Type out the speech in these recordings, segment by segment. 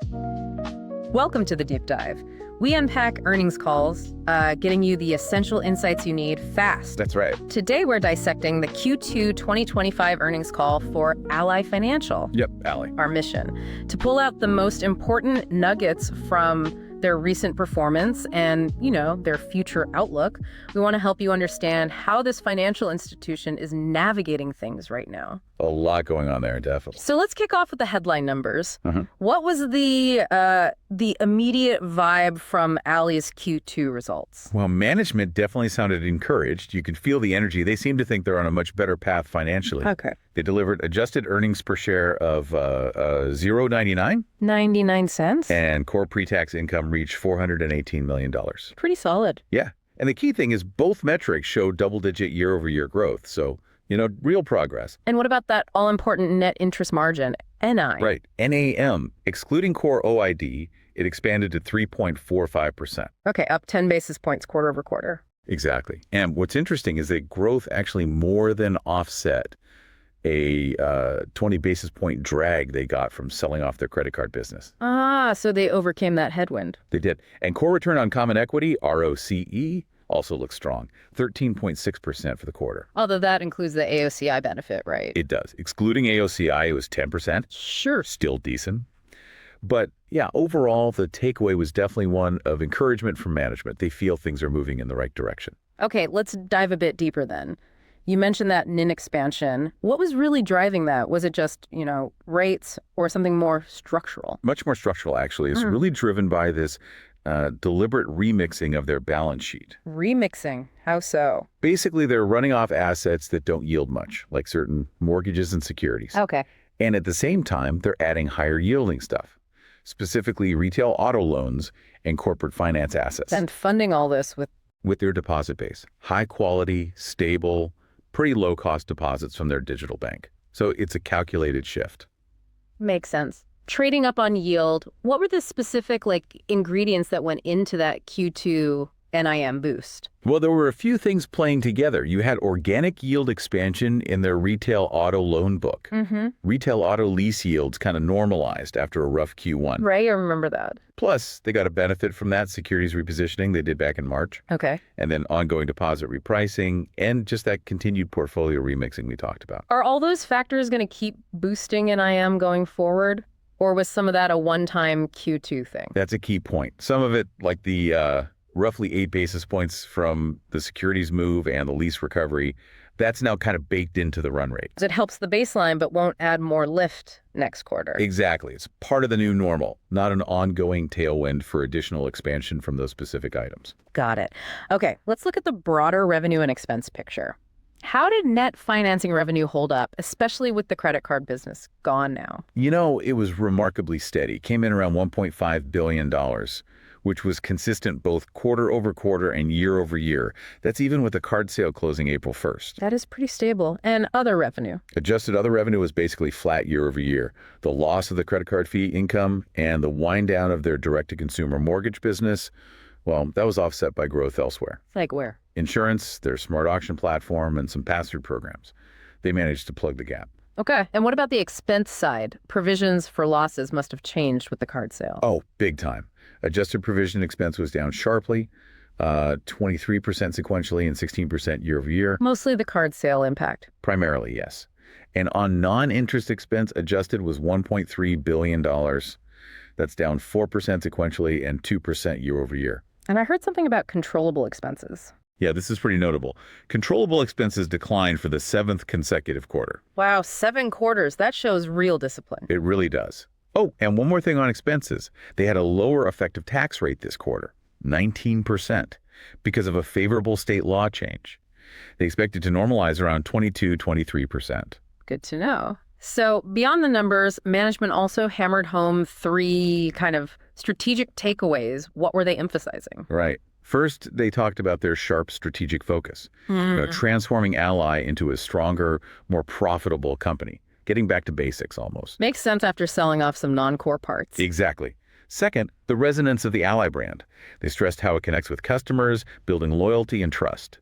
Welcome to the Deep Dive. We unpack earnings calls, getting you the essential insights you need fast. That's right. Today, we're dissecting the Q2 2025 earnings call for Ally Financial. Yep, Ally. Our mission, to pull out the most important nuggets from their recent performance and, their future outlook. We want to help you understand how this financial institution is navigating things right now. A lot going on there, definitely. So let's kick off with the headline numbers. What was the immediate vibe from Ally's Q2 results? Well, management definitely sounded encouraged. You could feel the energy. They seem to think they're on a much better path financially. Okay. They delivered adjusted earnings per share of $0.99. 99 cents? And core pre-tax income reached $418 million. Pretty solid. Yeah. And the key thing is both metrics show double-digit year-over-year growth. So, real progress. And what about that all-important net interest margin, NI? Right. NAM, excluding core OID, it expanded to 3.45%. Okay, up 10 basis points quarter over quarter. Exactly. And what's interesting is that growth actually more than offset a 20 basis point drag they got from selling off their credit card business. So they overcame that headwind. They did. And core return on common equity, ROCE, also looks strong, 13.6% for the quarter. Although that includes the AOCI benefit, right? It does. Excluding AOCI, it was 10%. Sure. Still decent. But yeah, overall, the takeaway was definitely one of encouragement from management. They feel things are moving in the right direction. Okay, let's dive a bit deeper then. You mentioned that NIM expansion. What was really driving that? Was it just, rates or something more structural? Much more structural, actually. It's really driven by this deliberate remixing of their balance sheet. Remixing? How so? Basically, they're running off assets that don't yield much, like certain mortgages and securities. Okay. And at the same time, they're adding higher yielding stuff, specifically retail auto loans and corporate finance assets. And funding all this with their deposit base. High quality, stable, pretty low cost deposits from their digital bank. So it's a calculated shift. Makes sense. Trading up on yield, what were the specific ingredients that went into that Q2 NIM boost? Well, there were a few things playing together. You had organic yield expansion in their retail auto loan book. Retail auto lease yields kind of normalized after a rough Q1. Right, I remember that. Plus, they got a benefit from that securities repositioning they did back in March. Okay. And then ongoing deposit repricing and just that continued portfolio remixing we talked about. Are all those factors going to keep boosting NIM going forward? Or was some of that a one-time Q2 thing? That's a key point. Some of it, like the roughly 8 basis points from the securities move and the lease recovery, that's now kind of baked into the run rate. It helps the baseline, but won't add more lift next quarter. Exactly. It's part of the new normal, not an ongoing tailwind for additional expansion from those specific items. Got it. Okay, let's look at the broader revenue and expense picture. How did net financing revenue hold up, especially with the credit card business gone now? It was remarkably steady. Came in around $1.5 billion, which was consistent both quarter over quarter and year over year. That's even with the card sale closing April 1st. That is pretty stable. And other revenue? Adjusted other revenue was basically flat year over year. The loss of the credit card fee income and the wind down of their direct-to-consumer mortgage business, well, that was offset by growth elsewhere. Like where? Insurance, their smart auction platform, and some pass-through programs. They managed to plug the gap. Okay. And what about the expense side? Provisions for losses must have changed with the card sale. Oh, big time. Adjusted provision expense was down sharply, 23% sequentially and 16% year over year. Mostly the card sale impact. Primarily, yes. And on non-interest expense, adjusted was $1.3 billion. That's down 4% sequentially and 2% year over year. And I heard something about controllable expenses. Yeah, this is pretty notable. Controllable expenses declined for the 7th consecutive quarter. Wow, 7 quarters. That shows real discipline. It really does. Oh, and one more thing on expenses. They had a lower effective tax rate this quarter, 19%, because of a favorable state law change. They expect it to normalize around 22-23%. Good to know. So beyond the numbers, management also hammered home 3 kind of strategic takeaways. What were they emphasizing? Right. First, they talked about their sharp strategic focus, transforming Ally into a stronger, more profitable company, getting back to basics almost. Makes sense after selling off some non-core parts. Exactly. Second, the resonance of the Ally brand. They stressed how it connects with customers, building loyalty and trust.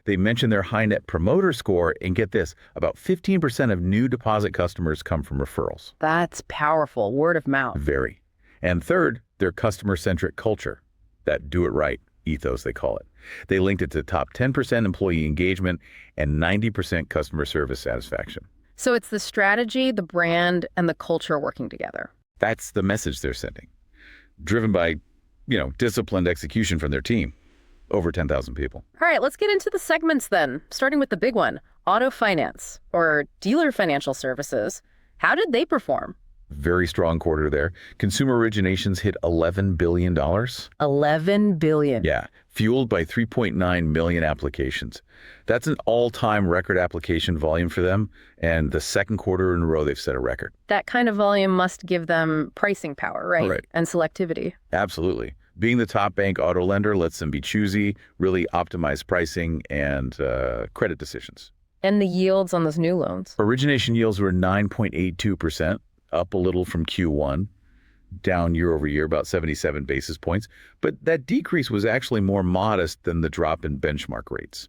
They mentioned their high net promoter score, and get this, about 15% of new deposit customers come from referrals. That's powerful. Word of mouth. Very. And third, their customer-centric culture, that do-it-right ethos, they call it. They linked it to top 10% employee engagement and 90% customer service satisfaction. So it's the strategy, the brand, and the culture working together. That's the message they're sending, driven by, disciplined execution from their team. Over 10,000 people. All right, let's get into the segments then, starting with the big one, auto finance, or dealer financial services. How did they perform? Very strong quarter there. Consumer originations hit $11 billion. $11 billion. Yeah, fueled by 3.9 million applications. That's an all-time record application volume for them, and the second quarter in a row they've set a record. That kind of volume must give them pricing power, right? Right. And selectivity. Absolutely. Being the top bank auto lender lets them be choosy, really optimize pricing and credit decisions. And the yields on those new loans? Origination yields were 9.82%, up a little from Q1, down year over year, about 77 basis points. But that decrease was actually more modest than the drop in benchmark rates.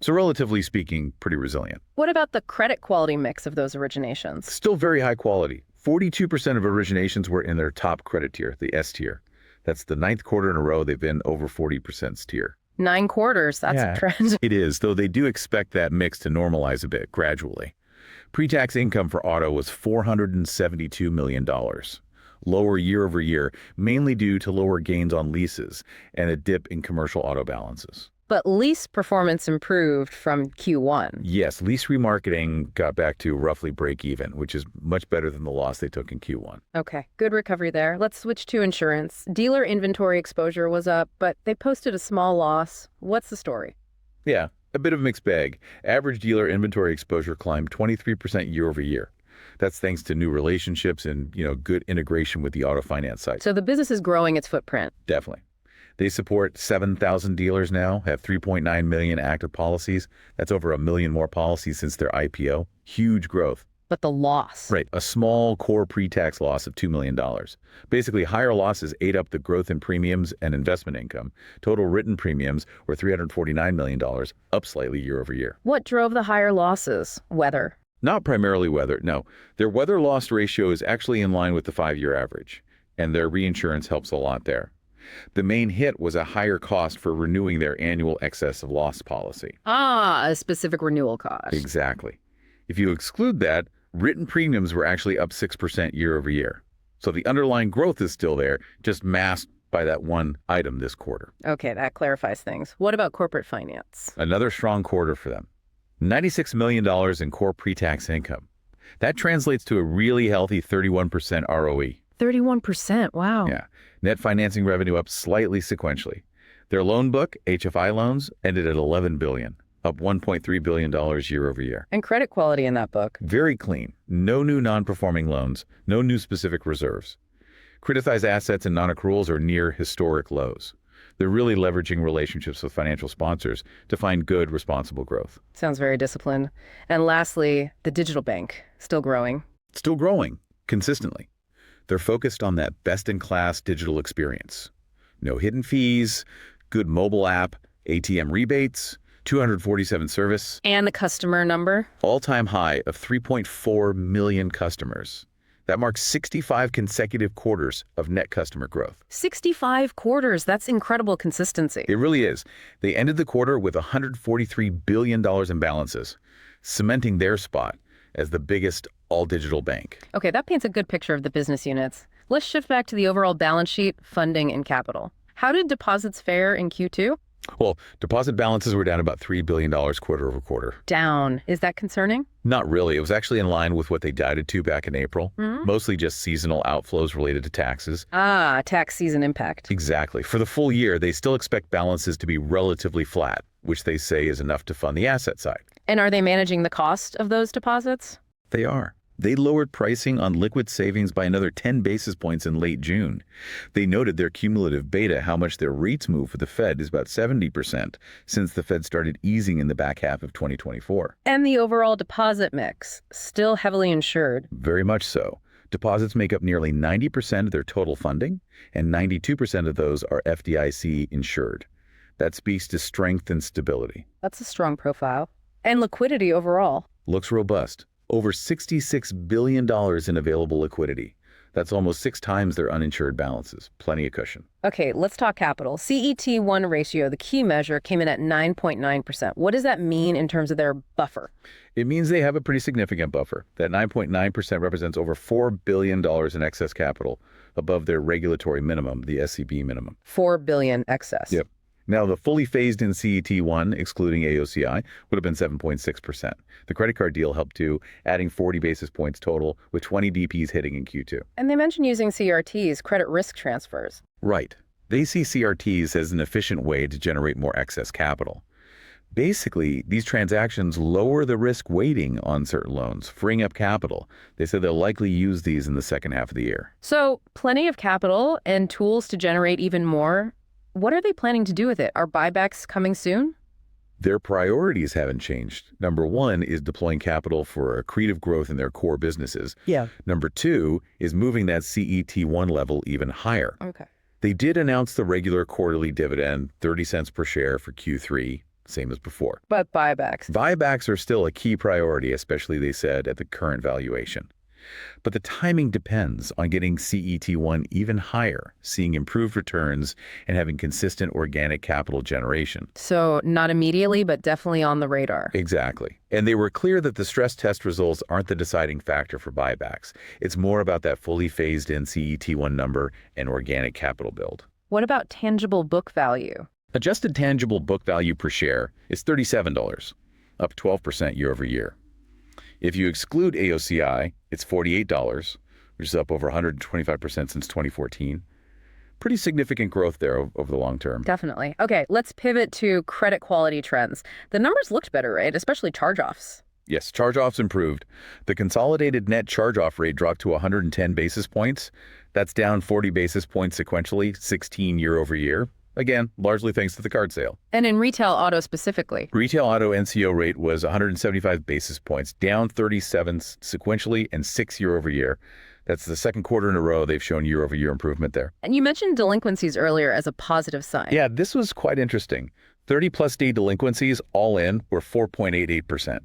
So relatively speaking, pretty resilient. What about the credit quality mix of those originations? Still very high quality. 42% of originations were in their top credit tier, the S tier. That's the 9th quarter in a row they've been over 40% tier. 9 quarters, that's a trend. It is, though they do expect that mix to normalize a bit gradually. Pre-tax income for auto was $472 million, lower year over year, mainly due to lower gains on leases and a dip in commercial auto balances. But lease performance improved from Q1. Yes, lease remarketing got back to roughly break even, which is much better than the loss they took in Q1. Okay, good recovery there. Let's switch to insurance. Dealer inventory exposure was up, but they posted a small loss. What's the story? Yeah, a bit of a mixed bag. Average dealer inventory exposure climbed 23% year over year. That's thanks to new relationships and, good integration with the auto finance side. So the business is growing its footprint. Definitely. They support 7,000 dealers now, have 3.9 million active policies. That's over 1 million more policies since their IPO. Huge growth. But the loss. Right. A small core pre-tax loss of $2 million. Basically, higher losses ate up the growth in premiums and investment income. Total written premiums were $349 million, up slightly year over year. What drove the higher losses? Weather. Not primarily weather, no. Their weather loss ratio is actually in line with the 5-year average, and their reinsurance helps a lot there. The main hit was a higher cost for renewing their annual excess of loss policy. Ah, a specific renewal cost. Exactly. If you exclude that, written premiums were actually up 6% year over year. So the underlying growth is still there, just masked by that one item this quarter. Okay, that clarifies things. What about corporate finance? Another strong quarter for them. $96 million in core pre-tax income. That translates to a really healthy 31% ROE. 31%, wow. Yeah. Net financing revenue up slightly sequentially. Their loan book, HFI loans, ended at $11 billion, up $1.3 billion year over year. And credit quality in that book? Very clean. No new non-performing loans, no new specific reserves. Criticized assets and non-accruals are near historic lows. They're really leveraging relationships with financial sponsors to find good, responsible growth. Sounds very disciplined. And lastly, the digital bank, still growing. Still growing, consistently. They're focused on that best-in-class digital experience. No hidden fees, good mobile app, ATM rebates, 247 service. And the customer number? All-time high of 3.4 million customers. That marks 65 consecutive quarters of net customer growth. 65 quarters. That's incredible consistency. It really is. They ended the quarter with $143 billion in balances, cementing their spot as the biggest all-digital bank. Okay, that paints a good picture of the business units. Let's shift back to the overall balance sheet, funding, and capital. How did deposits fare in Q2? Well, deposit balances were down about $3 billion quarter over quarter. Down. Is that concerning? Not really. It was actually in line with what they guided to back in April. Mostly just seasonal outflows related to taxes. Ah, tax season impact. Exactly. For the full year, they still expect balances to be relatively flat, which they say is enough to fund the asset side. And are they managing the cost of those deposits? They are. They lowered pricing on liquid savings by another 10 basis points in late June. They noted their cumulative beta, how much their rates move with the Fed, is about 70% since the Fed started easing in the back half of 2024. And the overall deposit mix, still heavily insured. Very much so. Deposits make up nearly 90% of their total funding, and 92% of those are FDIC insured. That speaks to strength and stability. That's a strong profile. And liquidity overall. Looks robust. Over $66 billion in available liquidity. That's almost 6 times their uninsured balances. Plenty of cushion. Okay, let's talk capital. CET1 ratio, the key measure, came in at 9.9%. What does that mean in terms of their buffer? It means they have a pretty significant buffer. That 9.9% represents over $4 billion in excess capital above their regulatory minimum, the SCB minimum. $4 billion excess. Yep. Now, the fully phased-in CET1, excluding AOCI, would have been 7.6%. The credit card deal helped too, adding 40 basis points total, with 20 BPs hitting in Q2. And they mentioned using CRTs, credit risk transfers. Right. They see CRTs as an efficient way to generate more excess capital. Basically, these transactions lower the risk weighting on certain loans, freeing up capital. They said they'll likely use these in the second half of the year. So, plenty of capital and tools to generate even more. What are they planning to do with it? Are buybacks coming soon? Their priorities haven't changed. Number one is deploying capital for accretive growth in their core businesses. Yeah. Number two is moving that CET1 level even higher. Okay. They did announce the regular quarterly dividend, 30 cents per share for Q3, same as before. But buybacks? Buybacks are still a key priority, especially, they said, at the current valuation. But the timing depends on getting CET1 even higher, seeing improved returns, and having consistent organic capital generation. So not immediately, but definitely on the radar. Exactly. And they were clear that the stress test results aren't the deciding factor for buybacks. It's more about that fully phased-in CET1 number and organic capital build. What about tangible book value? Adjusted tangible book value per share is $37, up 12% year over year. If you exclude AOCI, it's $48, which is up over 125% since 2014. Pretty significant growth there over the long term. Definitely. Okay, let's pivot to credit quality trends. The numbers looked better, right? Especially charge-offs. Yes, charge-offs improved. The consolidated net charge-off rate dropped to 110 basis points. That's down 40 basis points sequentially, 16 year over year. Again, largely thanks to the card sale. And in retail auto specifically? Retail auto NCO rate was 175 basis points, down 37 sequentially and 6 year over year. That's the second quarter in a row they've shown year over year improvement there. And you mentioned delinquencies earlier as a positive sign. Yeah, this was quite interesting. 30-plus day delinquencies all in were 4.88%.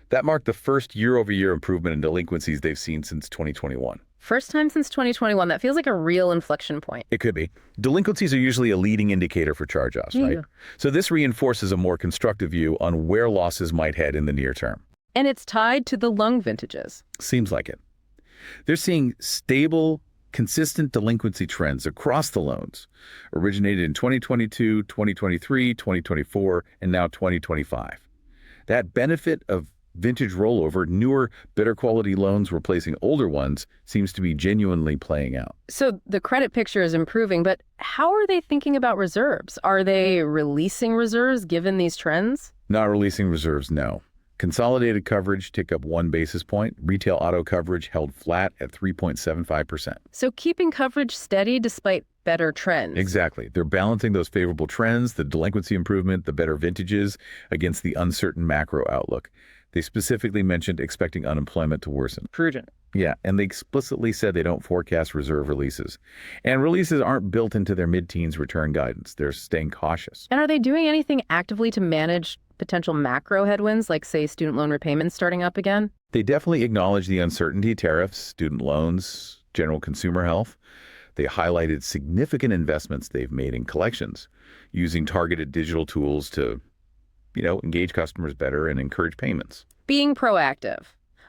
That marked the first year over year improvement in delinquencies they've seen since 2021. First time since 2021. That feels like a real inflection point. It could be. Delinquencies are usually a leading indicator for charge-offs, right? Yeah. So this reinforces a more constructive view on where losses might head in the near term. And it's tied to the loan vintages. Seems like it. They're seeing stable, consistent delinquency trends across the loans, originated in 2022, 2023, 2024, and now 2025. That benefit of vintage rollover, newer, better quality loans replacing older ones, seems to be genuinely playing out. So the credit picture is improving, but how are they thinking about reserves? Are they releasing reserves given these trends? Not releasing reserves, no. Consolidated coverage ticked up 1 basis point. Retail auto coverage held flat at 3.75%. So keeping coverage steady despite better trends. Exactly. They're balancing those favorable trends, the delinquency improvement, the better vintages, against the uncertain macro outlook. They specifically mentioned expecting unemployment to worsen. Prudent. Yeah, and they explicitly said they don't forecast reserve releases. And releases aren't built into their mid-teens return guidance. They're staying cautious. And are they doing anything actively to manage potential macro headwinds, like, say, student loan repayments starting up again? They definitely acknowledge the uncertainty, tariffs, student loans, general consumer health. They highlighted significant investments they've made in collections, using targeted digital tools to engage customers better and encourage payments. Being proactive.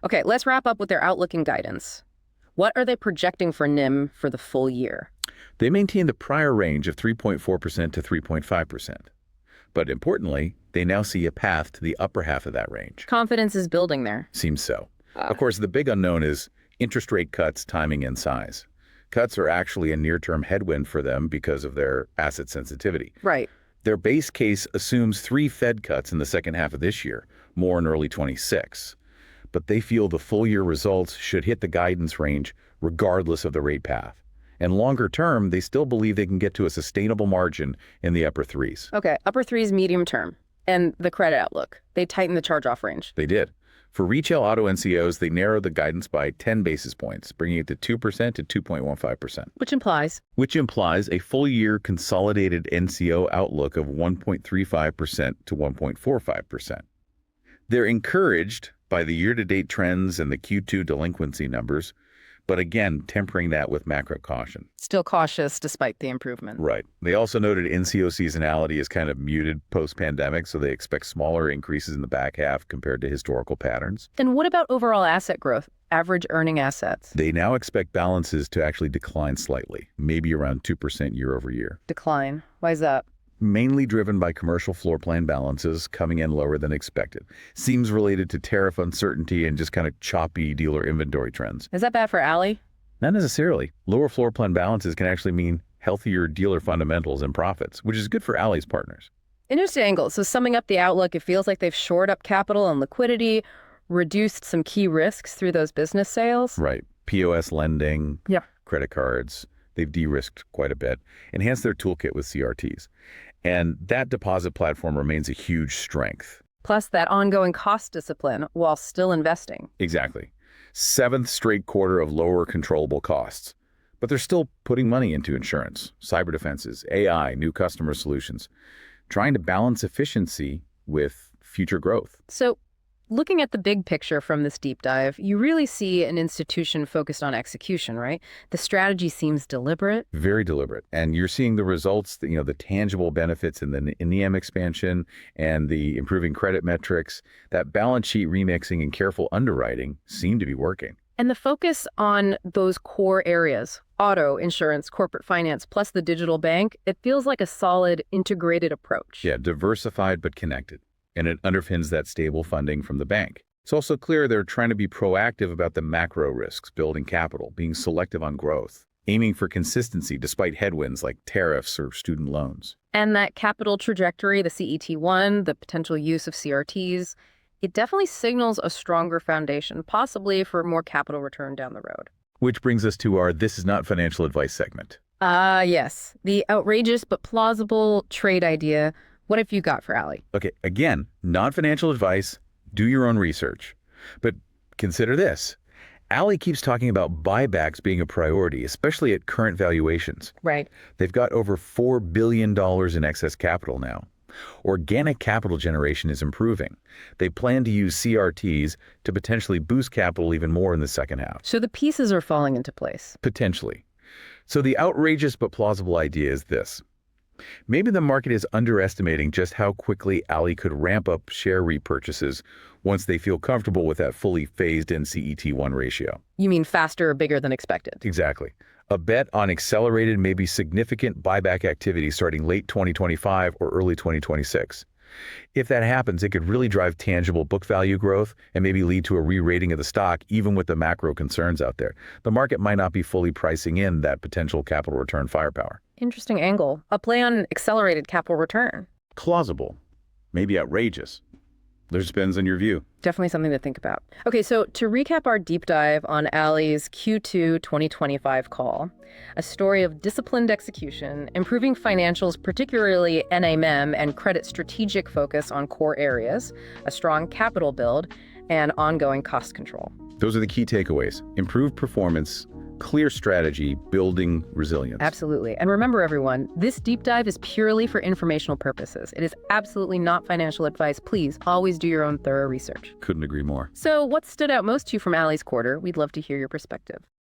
Okay, let's wrap up with their outlook and guidance. What are they projecting for NIM for the full year? They maintain the prior range of 3.4% to 3.5%. But importantly, they now see a path to the upper half of that range. Confidence is building there. Seems so. Of course, the big unknown is interest rate cuts, timing, and size. Cuts are actually a near-term headwind for them because of their asset sensitivity. Right. Their base case assumes 3 Fed cuts in the second half of this year, more in early 26. But they feel the full-year results should hit the guidance range regardless of the rate path. And longer term, they still believe they can get to a sustainable margin in the upper 3s. Okay, upper 3s medium term. And the credit outlook. They tightened the charge-off range. They did. For retail auto NCOs, they narrowed the guidance by 10 basis points, bringing it to 2% to 2.15%. Which implies a full-year consolidated NCO outlook of 1.35% to 1.45%. They're encouraged by the year-to-date trends and the Q2 delinquency numbers, but again, tempering that with macro caution. Still cautious despite the improvement. Right. They also noted NCO seasonality is kind of muted post-pandemic, so they expect smaller increases in the back half compared to historical patterns. And what about overall asset growth, average earning assets? They now expect balances to actually decline slightly, maybe around 2% year over year. Decline. Why is that? Mainly driven by commercial floor plan balances coming in lower than expected. Seems related to tariff uncertainty and just kind of choppy dealer inventory trends. Is that bad for Ally? Not necessarily. Lower floor plan balances can actually mean healthier dealer fundamentals and profits, which is good for Ally's partners. Interesting angle. So summing up the outlook, it feels like they've shored up capital and liquidity, reduced some key risks through those business sales. Right. POS lending, Yep. credit cards, they've de-risked quite a bit, enhanced their toolkit with CRTs. And that deposit platform remains a huge strength. Plus that ongoing cost discipline while still investing. Exactly. 7th straight quarter of lower controllable costs. But they're still putting money into insurance, cyber defenses, AI, new customer solutions, trying to balance efficiency with future growth. So looking at the big picture from this deep dive, you really see an institution focused on execution, right? The strategy seems deliberate. Very deliberate. And you're seeing the results, the tangible benefits in the NEM expansion and the improving credit metrics. That balance sheet remixing and careful underwriting seem to be working. And the focus on those core areas, auto, insurance, corporate finance, plus the digital bank, it feels like a solid integrated approach. Yeah, diversified but connected. And it underpins that stable funding from the bank. It's also clear they're trying to be proactive about the macro risks, building capital, being selective on growth, aiming for consistency despite headwinds like tariffs or student loans. And that capital trajectory, the CET1, the potential use of CRTs, it definitely signals a stronger foundation, possibly for more capital return down the road. Which brings us to our This Is Not Financial Advice segment. Yes. The outrageous but plausible trade idea. What have you got for Ally? Okay, again, non-financial advice, do your own research. But consider this. Ally keeps talking about buybacks being a priority, especially at current valuations. Right. They've got over $4 billion in excess capital now. Organic capital generation is improving. They plan to use CRTs to potentially boost capital even more in the second half. So the pieces are falling into place. Potentially. So the outrageous but plausible idea is this. Maybe the market is underestimating just how quickly Ally could ramp up share repurchases once they feel comfortable with that fully phased-in CET1 ratio. You mean faster or bigger than expected? Exactly. A bet on accelerated, maybe significant buyback activity starting late 2025 or early 2026. If that happens, it could really drive tangible book value growth and maybe lead to a re-rating of the stock, even with the macro concerns out there. The market might not be fully pricing in that potential capital return firepower. Interesting angle. A play on accelerated capital return. Plausible, maybe outrageous. There depends on your view. Definitely something to think about. Okay, so to recap our deep dive on Ally's Q2 2025 call, a story of disciplined execution, improving financials, particularly NAMM and credit strategic focus on core areas, a strong capital build, and ongoing cost control. Those are the key takeaways. Improved performance, clear strategy, building resilience. Absolutely. And remember, everyone, this deep dive is purely for informational purposes. It is absolutely not financial advice. Please always do your own thorough research. Couldn't agree more. So what stood out most to you from Ally's quarter? We'd love to hear your perspective.